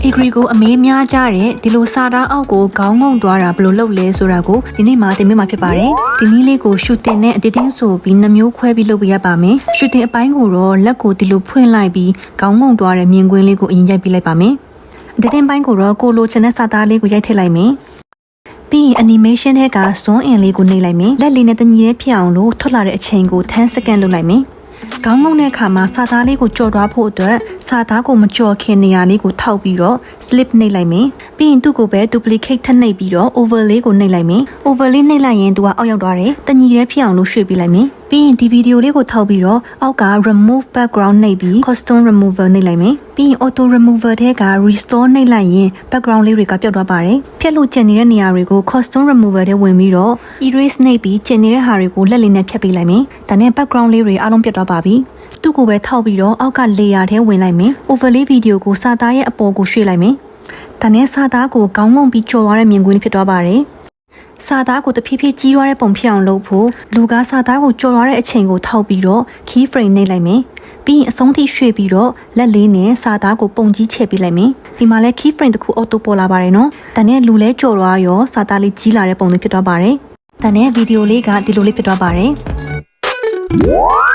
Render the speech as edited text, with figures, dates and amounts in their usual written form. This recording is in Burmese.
Agri ကိုအမေးများကြတဲ့ဒီလိုစာသားအောက်ကိုခေါင်းငုံသွားတာဘယ်လိုလုပ်လဲဆိုတာကိုဒီနေ့မှသင်ပြမှာဖြစ်ပါတယ်။ဒီနည်းလေးကိုရှူတင်နဲ့အတေးတင်းဆိုပြီးနှမျိုးခွဲပြီးလုပ်ပြရပါမယ်။ရှူတင်အပိုင်းကိုတော့လက်ကိုဒီလိုဖွင့်လိုက်ပြီးခေါင်းငုံသွားတဲ့မြင်ကွင်းလေးကိုအရင်ရိုက်ပြလိုက်ပါမယ်။အတေးတင်းပိုင်းကိုတော့ကိုလိုချင်တဲ့စာသားလေးကိုရိုက်ထည့်လိုက်မယ်။ပြီးရင် animation ထဲက zone in လေးကိုနှိပ်လိုက်မယ်။လက်လေးနဲ့တညီရဲဖြစ်အောင်လို့ထွက်လာတဲ့အချိန်ကို10 second လုပ်လိုက်မယ်။ခေါင်းငုံတဲ့အခါမှာစာသားလေးကိုကြော်သွားဖို့အတွက်စာသားကိုမကြော်ခင်နေရာလေးကိုထောက်ပြီးတော့ slip နှိပ်လိုက်မယ်။ပြီးရင်သူ့ကိုပဲ duplicate ထပ်နှိပ်ပြီးတော့ overlay ကိုနှိပ်လိုက်မယ်။ overlay နှိပ်လိုက်ရင်သူကအောက်ရောက်သွားတယ်။တညီရဲဖြစ်အောင်လို့ရွှေ့ပြလိုက်မယ်။ပြီးရင်ဒီဗီဒီယိုလေးကိုထောက်ပြီးတော့အောက်က remove background နှိပ်ပြီး custom remover နှိပ်လိုက်မယ်။ပြီးရင် auto remover ထဲက restore နှိပ်လိုက်ရင် background လေးတွေကပျောက်သွားပါတယ်။ဖြတ်လို့ကျန်နေတဲ့နေရာတွေကို custom remover ထဲဝင်ပြီးတော့ erase နှိပ်ပြီးကျန်နေတဲ့ဟာတွေကိုလက်လေးနဲ့ဖြတ်ပေးလိုက်မယ်။ဒါနဲ့ background လေးတွေအားလုံးပျက်သွားပါပြီ။သူ့ကိုပဲထောက်ပြီးတော့အောက်က layer ထဲဝင်လိုက်မယ်။ overlay video ကိုစာသားရဲ့အပေါ်ကိုရွှေ့လိုက်မယ်။ဒါနဲ့စာသားကိုခေါင်းငုံပြီးကြော်သွားတဲ့မြင်ကွင်းဖြစ်သွားပါတယ်။စာသားကိုတဖြည်းဖြည်းကြီးသွားတဲ့ပုံဖြစ်အောင်လုပ်ဖို့လူကစာသားကိုကြော်သွားတဲ့အချိန်ကိုထောက်ပြီးတော့ key frame နှိပ်လိုက်မယ်။ပြီးရင်အဆုံးထိရွှေ့ပြီးတော့လက်လေးနဲ့စာသားကိုပုံကြီးချဲ့ပေးလိုက်မယ်။ဒီမှာလဲ key frame တစ်ခု auto ပေါ်လာပါတယ်နော်။ဒါနဲ့လူလဲကြော်သွားရောစာသားလေးကြီးလာတဲ့ပုံလေးဖြစ်သွားပါတယ်။ဒါနဲ့ဗီဒီယိုလေးကဒီလိုလေးဖြစ်သွားပါတယ်။